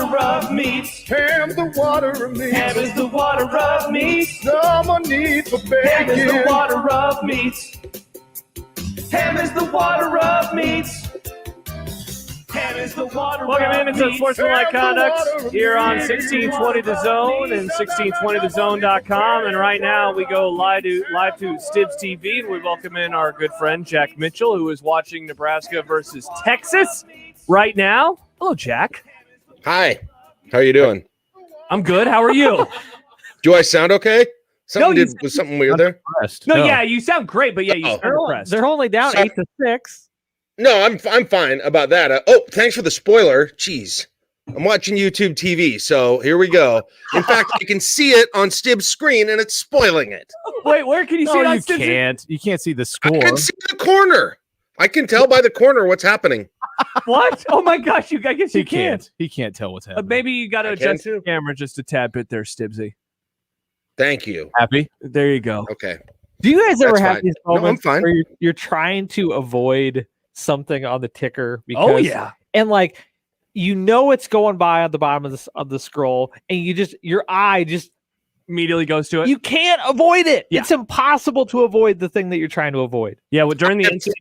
water of meats. Ham, the water of meats. Ham is the water of meats. Summer need for bacon. Ham is the water of meats. Ham is the water of meats. Ham is the water Welcome of in to meats. Sportsmanlike Conduct here on 1620 The Zone and 1620thezone.com. And right now we go live to Stibbs TV, and we welcome in our good friend Jack Mitchell, who is watching Nebraska versus Texas right now. Hello, Jack. Hi. How are you doing? I'm good. How are you? Do I sound okay? Was something weird there? No, yeah, you sound great, but yeah, you sound depressed. They're only down 8-6. No, I'm fine about that. Thanks for the spoiler. Jeez. I'm watching YouTube TV, so here we go. In fact, I can see it on Stibb's screen, and it's spoiling it. Wait, where can you see it on you Stibbs? can't. You can't see the score. I can see the corner. I can tell by the corner what's happening. What? Oh my gosh, I guess you can't. He can't tell what's happening. Maybe you got to I adjust can the camera just a tad bit there, Stibbsy. Thank you. Happy? There you go. Okay. Do you guys ever That's have fine. these No, I'm moments fine. where you're trying to avoid something on the ticker? Because, Oh yeah. and like it's going by at the bottom of the scroll, and your eye just Immediately goes to it. you can't avoid it. Yeah. It's impossible to avoid the thing that you're trying to avoid. Yeah, well, during the NCAA.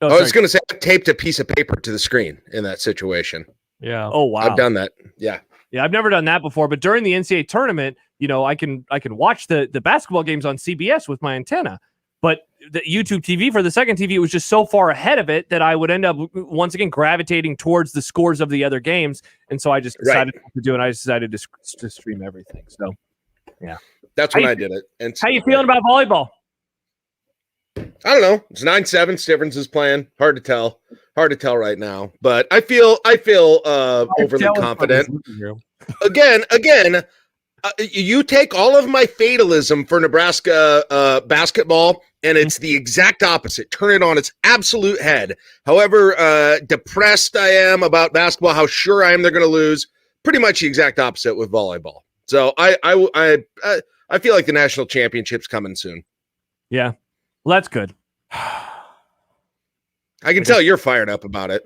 Oh, I was sorry. going to say I taped a piece of paper to the screen in that situation. Yeah. Oh wow. I've done that. Yeah. Yeah, I've never done that before, but during the NCAA tournament, I can watch the basketball games on CBS with my antenna. But the YouTube TV for the second TV was just so far ahead of it that I would end up once again gravitating towards the scores of the other games, and so I just decided not to do it. I just decided to stream everything. So, yeah, That's when I did it. And how you feeling about volleyball? I don't know. It's 9-7. Stivers is playing. Hard to tell. Hard to tell right now. But I feel overly confident. Again, you take all of my fatalism for Nebraska basketball, and it's the exact opposite. Turn it on its absolute head. However depressed I am about basketball, how sure I am they're going to lose, pretty much the exact opposite with volleyball. So I feel like the national championship's coming soon. Yeah, well, that's good. I can tell you're fired up about it.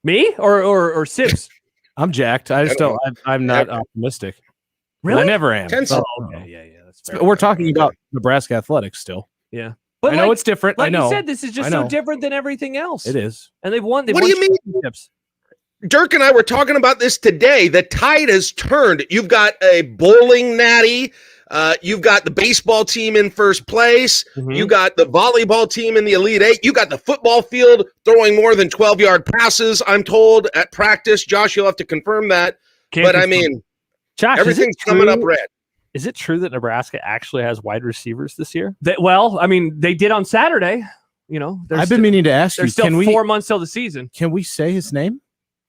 Me or Sips? I'm jacked. I just don't. I'm not optimistic. Really? I never am. Tense. Yeah. That's fair. We're talking about Nebraska athletics still. Yeah, but I know it's different. Like I know. you said, this is just so different than everything else. It is. And they've won. What do you mean? Championships. Dirk and I were talking about this today. The tide has turned. You've got a bowling natty. You've got the baseball team in first place. Mm-hmm. You got the volleyball team in the Elite Eight. You got the football field throwing more than 12-yard passes, I'm told, at practice. Josh, you'll have to confirm that. I mean, Josh, everything's coming up red. Is it true that Nebraska actually has wide receivers this year? They did on Saturday. I've been meaning to ask you. There's still 4 months till the season. Can we say his name?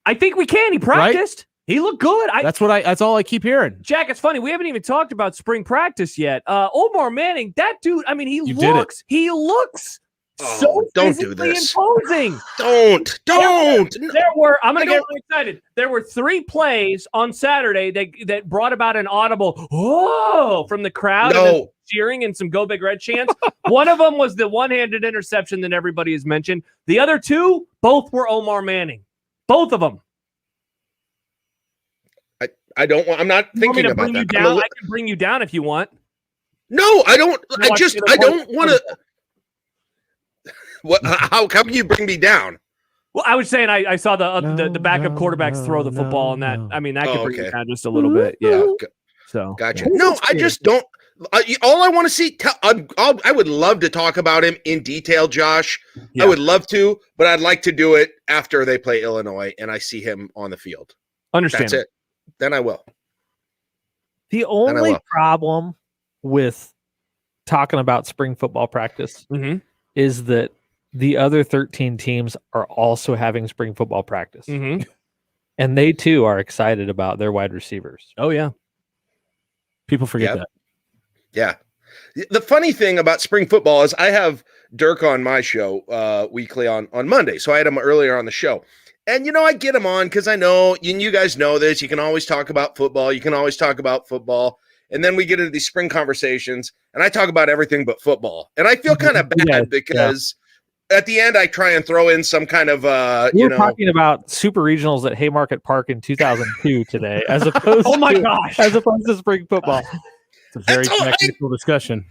I think we can. He practiced. Right? He looked good. That's all I keep hearing. Jack, it's funny. We haven't even talked about spring practice yet. Omar Manning, that dude, I mean, he looks so don't do this. Imposing. Don't. I'm going to get really excited. There were 3 plays on Saturday that brought about an audible, "Whoa," from the crowd. No. And cheering and some Go Big Red chants. One of them was the one-handed interception that everybody has mentioned. The other 2, both were Omar Manning. Both of them. I'm not thinking about that. I can bring you down if you want. No, I don't. I don't want to. What? How can you bring me down? Well, I was saying I saw the backup quarterbacks throw the football, and that I mean that could bring you down just a little bit. Yeah. So gotcha. No, I just don't. All I want to see. I would love to talk about him in detail, Josh. Yeah. I would love to, but I'd like to do it after they play Illinois and I see him on the field. Understand? That's it. Then I will. The only problem with talking about spring football practice is that the other 13 teams are also having spring football practice. Mm-hmm. And they too are excited about their wide receivers. Oh, yeah. People forget that. Yeah. The funny thing about spring football is I have Dirk on my show weekly on Monday. So I had him earlier on the show. And, I get him on because I know, you guys know this. You can always talk about football. And then we get into these spring conversations, and I talk about everything but football. And I feel kind of bad because at the end, I try and throw in some kind of, We're talking about super regionals at Haymarket Park in 2002 today, as opposed as opposed to spring football. It's a very technical discussion.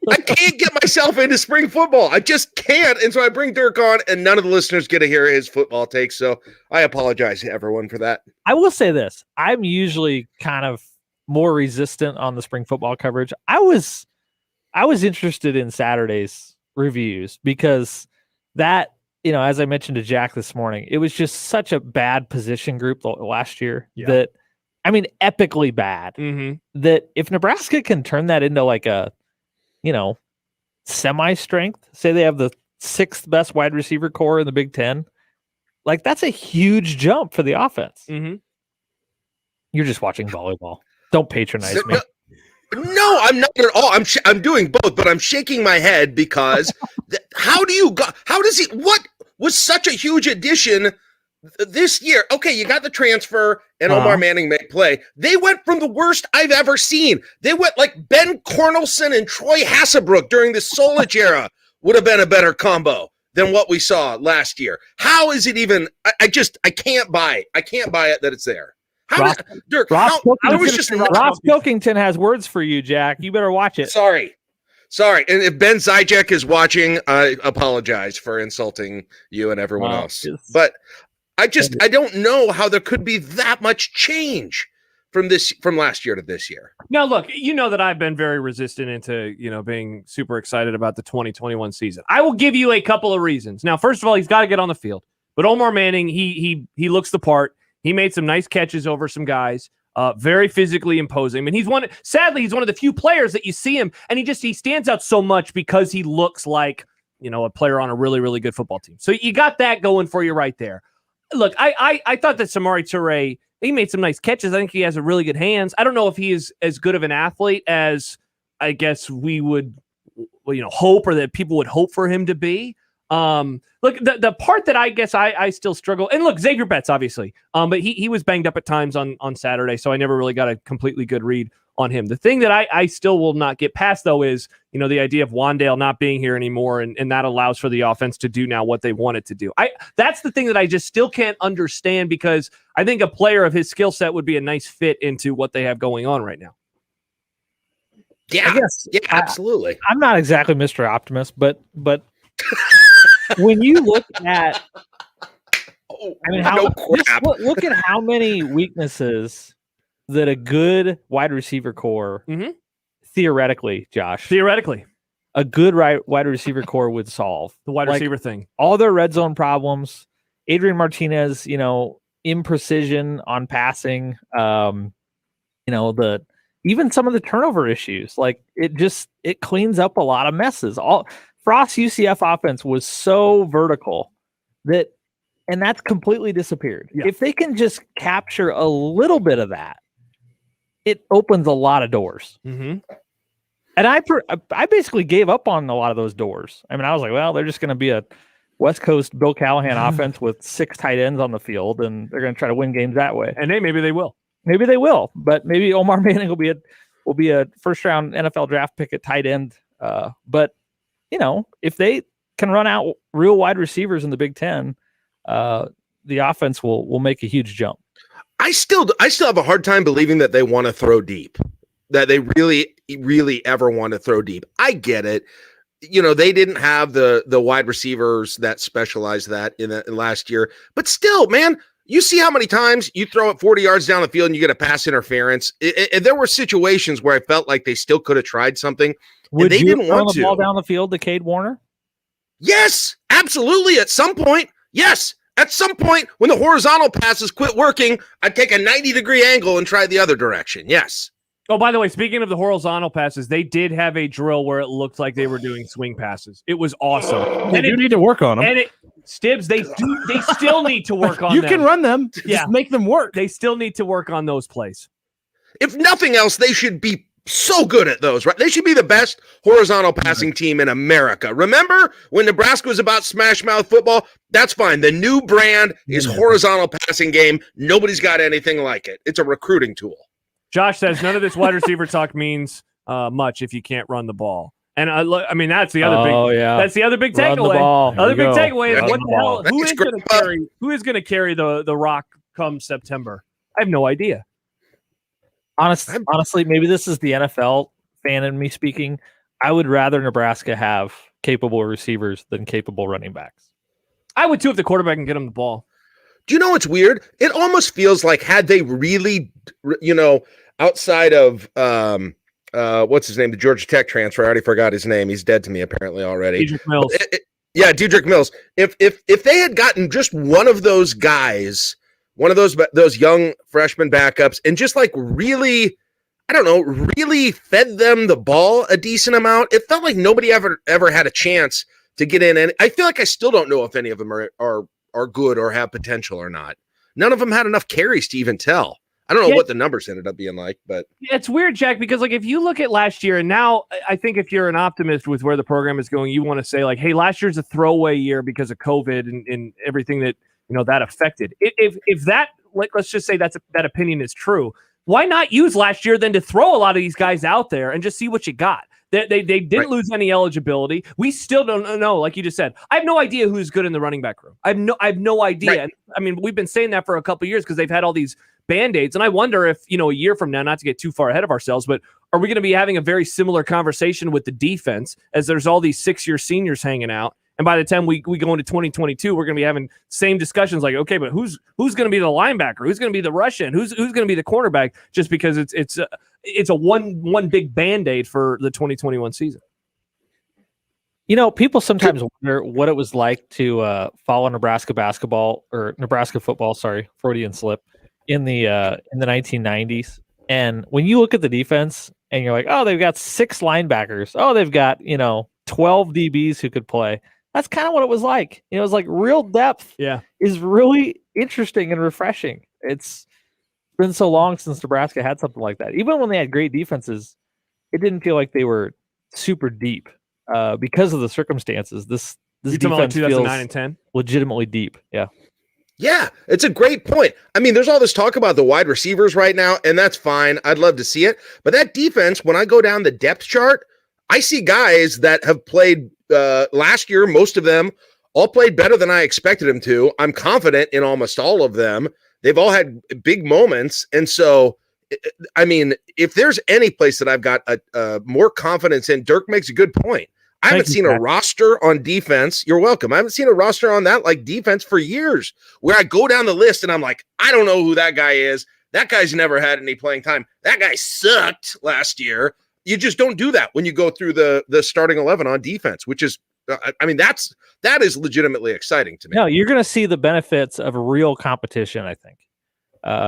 I can't get myself into spring football. I just can't. And so I bring Dirk on, and none of the listeners get to hear his football takes. So I apologize to everyone for that. I will say this. I'm usually kind of more resistant on the spring football coverage. I was interested in Saturday's reviews because that, as I mentioned to Jack this morning, it was just such a bad position group last year that, epically bad, that if Nebraska can turn that into like a, semi-strength, say they have the 6th best wide receiver core in the Big Ten, like that's a huge jump for the offense. You're just watching volleyball. Don't patronize me. No, I'm not at all. I'm doing both, but I'm shaking my head because what was such a huge addition this year? Okay, you got the transfer and Omar Manning may play. They went from the worst I've ever seen. They went like Ben Cornelson and Troy Hassebrook during the Solich era would have been a better combo than what we saw last year. How is it even? I can't buy it. I can't buy it that it's there. Ross Pilkington has words for you, Jack. You better watch it. Sorry. And if Ben Zijek is watching, I apologize for insulting you and everyone else. But I don't know how there could be that much change from last year to this year. Now, look, that I've been very resistant into, being super excited about the 2021 season. I will give you a couple of reasons. Now, first of all, he's got to get on the field. But Omar Manning, he looks the part. He made some nice catches over some guys, very physically imposing. Sadly, he's one of the few players that you see him, and he stands out so much because he looks like, a player on a really, really good football team. So you got that going for you right there. Look, I thought that Samori Toure, he made some nice catches. I think he has a really good hands. I don't know if he is as good of an athlete as I guess we would, hope, or that people would hope for him to be. Look, the part that I guess I still struggle, and look, Xavier Betts, obviously, but he was banged up at times on Saturday, so I never really got a completely good read on him. The thing that I still will not get past, though, is, the idea of Wandale not being here anymore, and that allows for the offense to do now what they want it to do. That's the thing that I just still can't understand, because I think a player of his skill set would be a nice fit into what they have going on right now. Yeah, absolutely. I'm not exactly Mr. Optimist, but when you look at, look at how many weaknesses that a good wide receiver core, theoretically, a good wide receiver core would solve. The wide receiver thing. All their red zone problems, Adrian Martinez, imprecision on passing, even some of the turnover issues. Like it cleans up a lot of messes. Frost's UCF offense was so vertical and that's completely disappeared. Yeah. If they can just capture a little bit of that, it opens a lot of doors. And I basically gave up on a lot of those doors. I was like, well, they're just going to be a West Coast Bill Callahan offense with 6 tight ends on the field, and they're going to try to win games that way. And maybe they will. But maybe Omar Manning will be a first round NFL draft pick at tight end. But if they can run out real wide receivers in the Big Ten, the offense will make a huge jump. I still have a hard time believing that they want to throw deep, that they really, really ever want to throw deep. I get it. They didn't have the wide receivers that specialized that in last year, but still, man, you see how many times you throw it 40 yards down the field and you get a pass interference. There were situations where I felt like they still could have tried something. Would you didn't want the ball down the field to Cade Warner? Yes, absolutely. At some point, yes. At some point, when the horizontal passes quit working, I'd take a 90-degree angle and try the other direction. Yes. Oh, by the way, speaking of the horizontal passes, they did have a drill where it looked like they were doing swing passes. It was awesome. They do need to work on them. And Stibbs, they still need to work on them. You can run them. Just make them work. They still need to work on those plays. If nothing else, they should be so good at those, right? They should be the best horizontal passing team in America. Remember when Nebraska was about smash mouth football? That's fine. The new brand is horizontal passing game. Nobody's got anything like it. It's a recruiting tool. Josh says none of this wide receiver talk means much if you can't run the ball. And I mean, that's the other that's the other big takeaway. Other big takeaway is what the hell? Who is going to carry the rock come September? I have no idea. Honestly, maybe this is the NFL fan in me speaking. I would rather Nebraska have capable receivers than capable running backs. I would too if the quarterback can get him the ball. Do you know what's weird? It almost feels like had they really, outside of what's his name, the Georgia Tech transfer. I already forgot his name. He's dead to me apparently already. Dedrick Mills. Dedrick Mills. If they had gotten just one of those guys, one of those young freshman backups, and just like really, I don't know, really fed them the ball a decent amount, it felt like nobody ever had a chance to get in. And I feel like I still don't know if any of them are good or have potential or not. None of them had enough carries to even tell. I don't know what the numbers ended up being like, but it's weird, Jack, because like if you look at last year, and now I think if you're an optimist with where the program is going, you want to say like, hey, last year's a throwaway year because of COVID and everything that that affected. If that, like, let's just say that opinion is true, why not use last year then to throw a lot of these guys out there and just see what you got? They didn't lose any eligibility. We still don't know, like you just said. I have no idea who's good in the running back room. I have no idea. Right. I mean, we've been saying that for a couple of years because they've had all these Band-Aids. And I wonder if, a year from now, not to get too far ahead of ourselves, but are we going to be having a very similar conversation with the defense as there's all these 6-year seniors hanging out? And by the time we go into 2022, we're going to be having same discussions like, okay, but who's going to be the linebacker? Who's going to be the Russian? Who's going to be the cornerback? Just because it's a one big Band-Aid for the 2021 season. People sometimes wonder what it was like to follow Nebraska basketball or Nebraska football. Sorry, Freudian slip in the 1990s. And when you look at the defense and you're like, oh, they've got 6 linebackers. Oh, they've got 12 DBs who could play. That's kind of what it was like. It was like real depth. Yeah, is really interesting and refreshing. It's been so long since Nebraska had something like that. Even when they had great defenses, it didn't feel like they were super deep because of the circumstances. This defense like 2009 feels and 10 legitimately deep. Yeah. Yeah, it's a great point. I mean, there's all this talk about the wide receivers right now, and that's fine. I'd love to see it. But that defense, when I go down the depth chart, I see guys that have played last year, most of them, all played better than I expected them to. I'm confident in almost all of them. They've all had big moments. And so, I mean, if there's any place that I've got more confidence in, Dirk makes a good point. I haven't seen a roster on defense. You're welcome. I haven't seen a roster on that like defense for years where I go down the list and I'm like, I don't know who that guy is. That guy's never had any playing time. That guy sucked last year. You just don't do that when you go through the starting 11 on defense, which is, I mean, that is legitimately exciting to me. No, you're going to see the benefits of real competition, I think.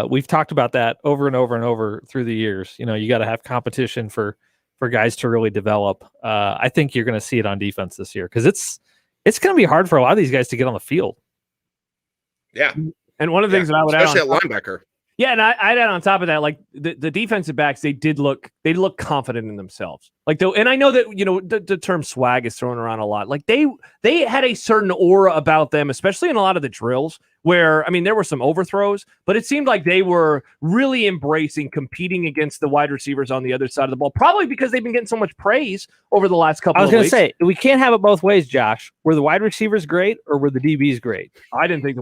We've talked about that over and over and over through the years. You got to have competition for guys to really develop. I think you're going to see it on defense this year because it's going to be hard for a lot of these guys to get on the field. Yeah. And one of the things that I would especially at linebacker. Yeah, and I'd add on top of that, like the defensive backs, they look confident in themselves. Like and I know that the term swag is thrown around a lot. Like they had a certain aura about them, especially in a lot of the drills. Where there were some overthrows, but it seemed like they were really embracing competing against the wide receivers on the other side of the ball. Probably because they've been getting so much praise over the last couple of weeks. I was going to say we can't have it both ways, Josh. Were the wide receivers great or were the DBs great? I didn't think.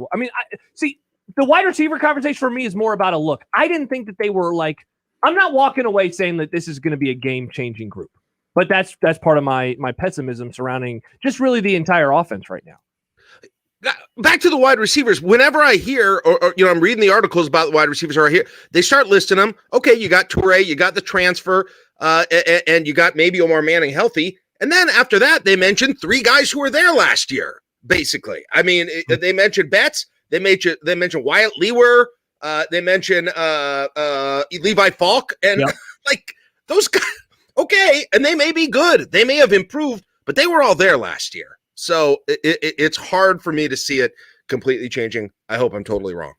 See. The wide receiver conversation for me is more about a look. I didn't think that they were like, I'm not walking away saying that this is going to be a game-changing group. But that's part of my pessimism surrounding just really the entire offense right now. Back to the wide receivers. Whenever I hear, or I'm reading the articles about the wide receivers, or I hear, they start listing them. Okay, you got Toure, you got the transfer, and you got maybe Omar Manning healthy. And then after that, they mentioned 3 guys who were there last year, basically. I mean, they mentioned Betts. They mentioned Wyatt Lewer. They mentioned Levi Falk, and like those guys. Okay, and they may be good. They may have improved, but they were all there last year. So it's hard for me to see it completely changing. I hope I'm totally wrong.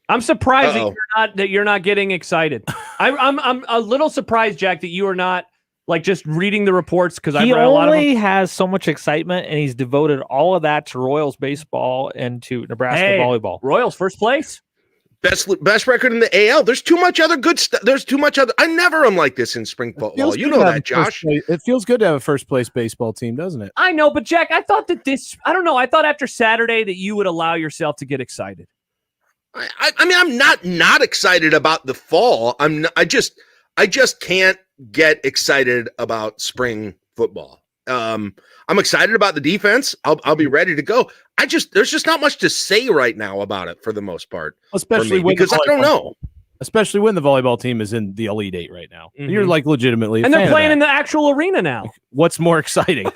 I'm surprised that you're not getting excited. I'm a little surprised, Jack, that you are not. Like just reading the reports because I read a lot of them. He only has so much excitement, and he's devoted all of that to Royals baseball and to Nebraska volleyball. Royals first place. Best record in the AL. There's too much other good stuff. There's too much other. I never am like this in spring football. You know that, Josh. It feels good to have a first place baseball team, doesn't it? I know, but Jack, I thought that I don't know. I thought after Saturday that you would allow yourself to get excited. I mean, I'm not excited about the fall. I just can't get excited about spring football. I'm excited about the defense. I'll be ready to go. There's just not much to say right now about it for the most part. Especially because I don't know. Especially when the volleyball team is in the Elite Eight right now. Mm-hmm. You're like legitimately, and they're playing in the actual arena now. What's more exciting?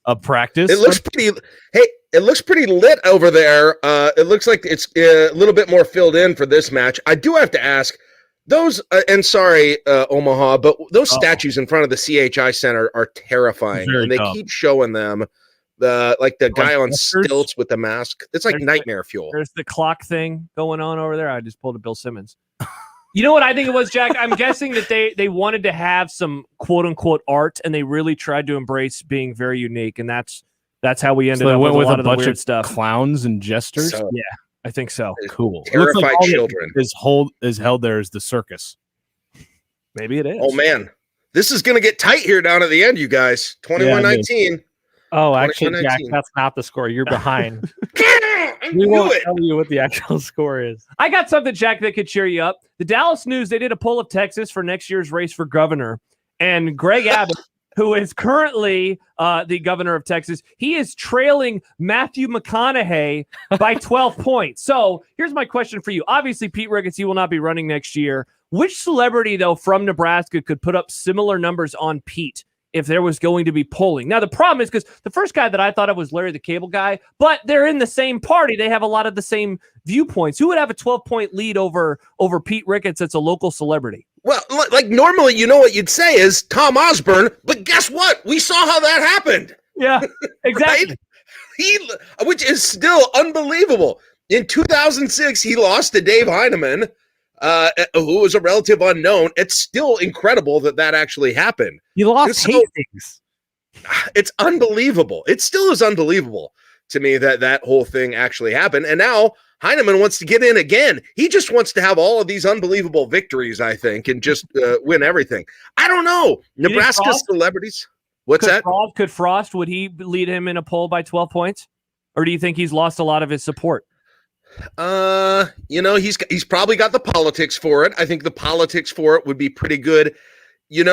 A practice? It looks pretty. Hey, it looks pretty lit over there. It looks like it's a little bit more filled in for this match. I do have to ask those. And sorry, Omaha, but those statues in front of the CHI Center are terrifying, and they keep showing them. The guy on stilts with the mask. It's like nightmare fuel. There's the clock thing going on over there. I just pulled a Bill Simmons. You know what I think it was, Jack? I'm guessing that they wanted to have some quote unquote art, and they really tried to embrace being very unique, and that's how we ended up with a lot of the weird stuff. Clowns and jesters. So, yeah, I think so. Cool. Terrified children is held there as the circus. Maybe it is. Oh man, this is gonna get tight here down at the end, you guys. 21-19. Oh, actually, Jack, that's not the score. You're behind. We won't tell you what the actual score is. I got something, Jack, that could cheer you up. The Dallas News, they did a poll of Texas for next year's race for governor. And Greg Abbott, who is currently the governor of Texas, he is trailing Matthew McConaughey by 12 points. So here's my question for you. Obviously, Pete Ricketts, he will not be running next year. Which celebrity, though, from Nebraska could put up similar numbers on Pete if there was going to be polling? Now, the problem is because the first guy that I thought of was Larry the Cable Guy, but they're in the same party. They have a lot of the same viewpoints. Who would have a 12-point lead over Pete Ricketts that's a local celebrity? Well, like normally, you know what you'd say is Tom Osborne, but guess what? We saw how that happened. Yeah, exactly. Right? Which is still unbelievable. In 2006, he lost to Dave Heineman, who was a relative unknown. It's still incredible that actually happened. You lost Hastings. It's unbelievable. It still is unbelievable to me that whole thing actually happened. And now Heineman wants to get in again. He just wants to have all of these unbelievable victories, I think, and just win everything. I don't know. Nebraska celebrities. What's that? Could Frost, would he lead him in a poll by 12 points? Or do you think he's lost a lot of his support? He's probably got the politics for it. I think the politics for it would be pretty good. He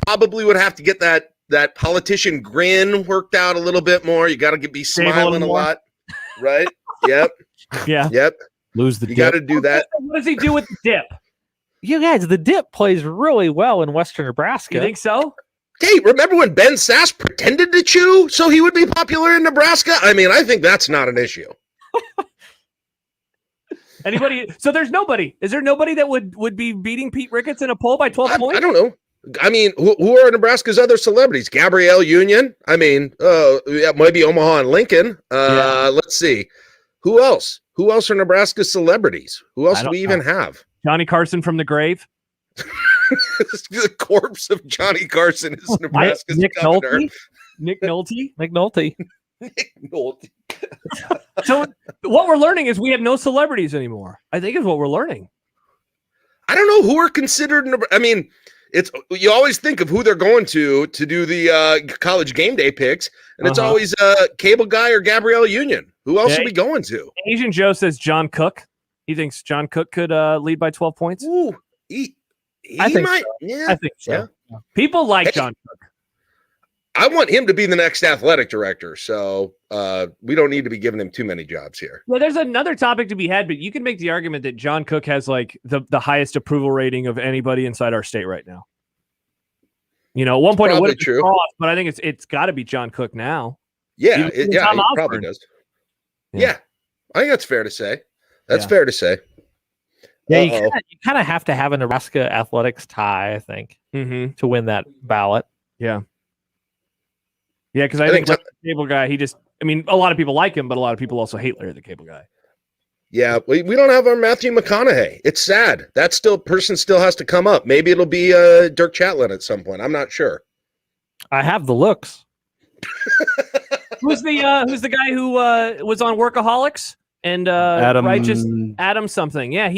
probably would have to get that politician grin worked out a little bit more. You got to be smiling a lot, right? Yep. Yeah. Yep. Lose the you dip. got to do that. What does he do with the dip? You guys, the dip plays really well in Western Nebraska. You think so? Hey, remember when Ben Sass pretended to chew so he would be popular in Nebraska? I mean, I think that's not an issue. Anybody? So there's nobody. Is there nobody that would be beating Pete Ricketts in a poll by 12 points? I don't know. I mean, who are Nebraska's other celebrities? Gabrielle Union. I mean, maybe Omaha and Lincoln. Let's see. Who else? Who else are Nebraska's celebrities? Who else do we even have? Johnny Carson from the grave. The corpse of Johnny Carson is Nebraska's governor. Nick Nolte. Nick Nolte. Nick Nolte. So what we're learning is we have no celebrities anymore. I think is what we're learning. I don't know who are considered. I mean, you always think of who they're going to do the college game day picks, and it's always Cable Guy or Gabrielle Union. Who else are we going to? Asian Joe says John Cook. He thinks John Cook could lead by 12 points. Ooh, I think might. So. Yeah, I think so. Yeah. People like John Cook. I want him to be the next athletic director, so we don't need to be giving him too many jobs here. Well, there's another topic to be had, but you can make the argument that John Cook has like the highest approval rating of anybody inside our state right now. You know, at one point it would have been Frost, but I think it's got to be John Cook now. Yeah, he probably does. Yeah, I think that's fair to say. That's fair to say. Yeah, you kind of have to have a Nebraska athletics tie, I think, to win that ballot. Yeah. Yeah, because I think Larry the Cable Guy, a lot of people like him, but a lot of people also hate Larry the Cable Guy. Yeah, we don't have our Matthew McConaughey. It's sad. That person still has to come up. Maybe it'll be Dirk Chatlin at some point. I'm not sure. I have the looks. Who's the guy who was on Workaholics and Adam righteous Adam something. Yeah,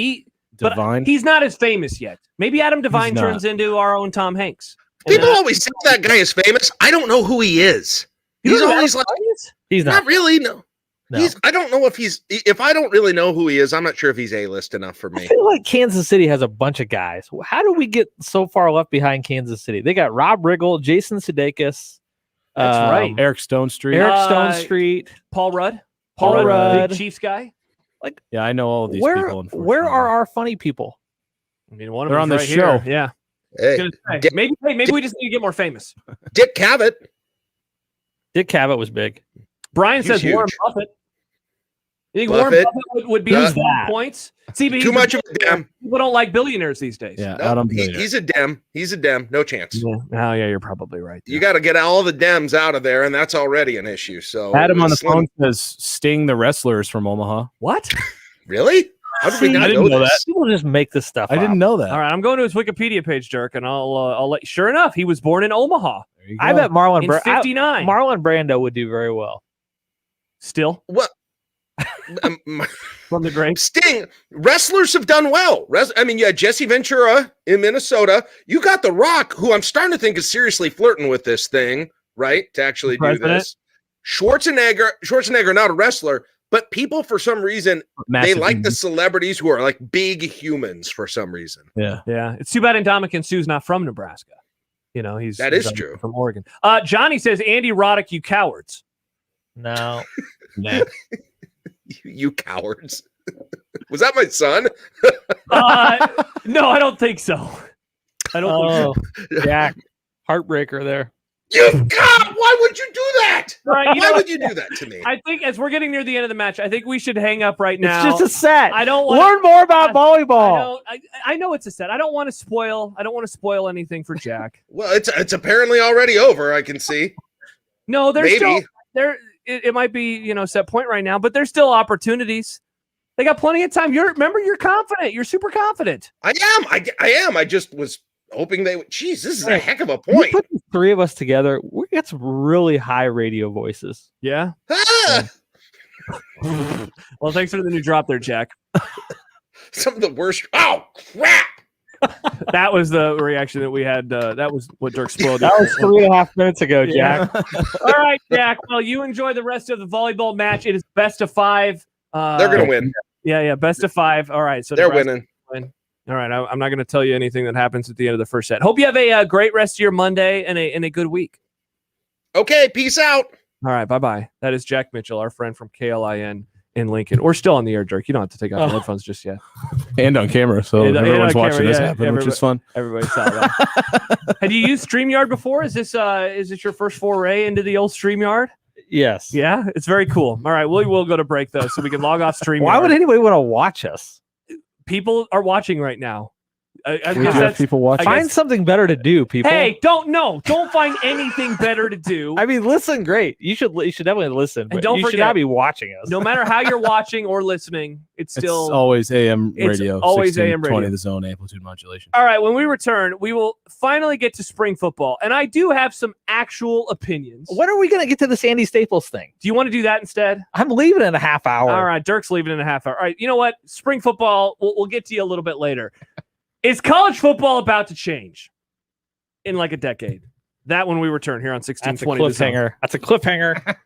Devine. But he's not as famous yet. Maybe Adam Devine turns into our own Tom Hanks. People always say that guy is famous. I don't know who he is. He's always like, he's not really. No. No. I don't know if I don't really know who he is. I'm not sure if he's A-list enough for me. I feel like Kansas City has a bunch of guys. How do we get so far left behind Kansas City? They got Rob Riggle, Jason Sudeikis. That's right. Eric Stone Street. Paul Rudd. Rudd. Big Chiefs guy. Yeah, I know all of these people. Where are our funny people? I mean, one of They're them on the right show. Here. Yeah. Hey, Maybe we just need to get more famous. Dick Cavett. Dick Cavett was big. Brian says huge. Warren Buffett. You think Buffett? Warren Buffett would be his points? See, but Too much of a dem. People don't like billionaires these days. Yeah, No, Adam. he's a dem. He's a dem. No chance. Yeah. Oh, yeah, you're probably right. You got to get all the dems out of there, and that's already an issue. So Adam on the phone says Sting the wrestlers from Omaha. What? Really? How did we not I didn't know this? that. People just make this stuff I up. didn't know that. All right, I'm going to his Wikipedia page, Dirk, and I'll let. Sure enough, he was born in Omaha There you I go. bet Marlon in '59. Marlon Brando would do very well. Still What? from the grave. Sting, wrestlers have done well. I mean, you had Jesse Ventura in Minnesota. You got The Rock, who I'm starting to think is seriously flirting with this thing, right? To actually do this. Schwarzenegger, not a wrestler, but people for some reason, they like the celebrities who are like big humans for some reason. Yeah. It's too bad Ndamukong Suh's not from Nebraska. You know, he's true. From Oregon. Johnny says, Andy Roddick, you cowards. No. Nah. You cowards. Was that my son? No, I don't think so. I don't think so. Jack. Heartbreaker there. God, why would you do that? Right, why would you do that to me? I think as we're getting near the end of the match, I think we should hang up right now. It's just a set. I don't want learn more about volleyball. I know it's a set. I don't want to spoil anything for Jack. Well, it's apparently already over, I can see. No, there's Maybe. still there. It might be, set point right now, but there's still opportunities. They got plenty of time. You're confident. You're super confident. I am. I just was hoping they would. Jeez, this is a heck of a point. You put the three of us together, we got some really high radio voices. Yeah. Ah! Well, thanks for the new drop there, Jack. Some of the worst. Oh, crap. That was the reaction that we had. That was what Dirk spoiled. That was 3.5 minutes ago, Jack. All right, Jack. Well, you enjoy the rest of the volleyball match. It is best of 5. They're going to win. Yeah. Best of 5. All right. So they're winning. All right. I'm not going to tell you anything that happens at the end of the first set. Hope you have a great rest of your Monday and a good week. Okay. Peace out. All right. Bye-bye. That is Jack Mitchell, our friend from KLIN in Lincoln. We're still on the air, Dirk. You don't have to take off the headphones just yet. And on camera, so everyone's watching this happen, which is fun. Everybody saw that. Had you used StreamYard before? Is this your first foray into the old StreamYard? Yes. Yeah, it's very cool. All right, we will go to break though, so we can log off StreamYard. Why would anybody want to watch us? People are watching right now. I We guess do have that's people watching. Find something better to do, people. Hey, don't find anything better to do. I mean, listen, great. You should definitely listen, but don't you should forget, not be watching us. No matter how you're watching or listening, it's always AM radio. Always AM radio. 20 the zone amplitude modulation. All right, when we return, we will finally get to spring football, and I do have some actual opinions. When are we going to get to the Sandy Staples thing? Do you want to do that instead? I'm leaving in a half hour. All right, Dirk's leaving in a half hour. All right, you know what? Spring football, we'll get to you a little bit later. Is college football about to change in like a decade? That when we return here on 1620. That's a cliffhanger.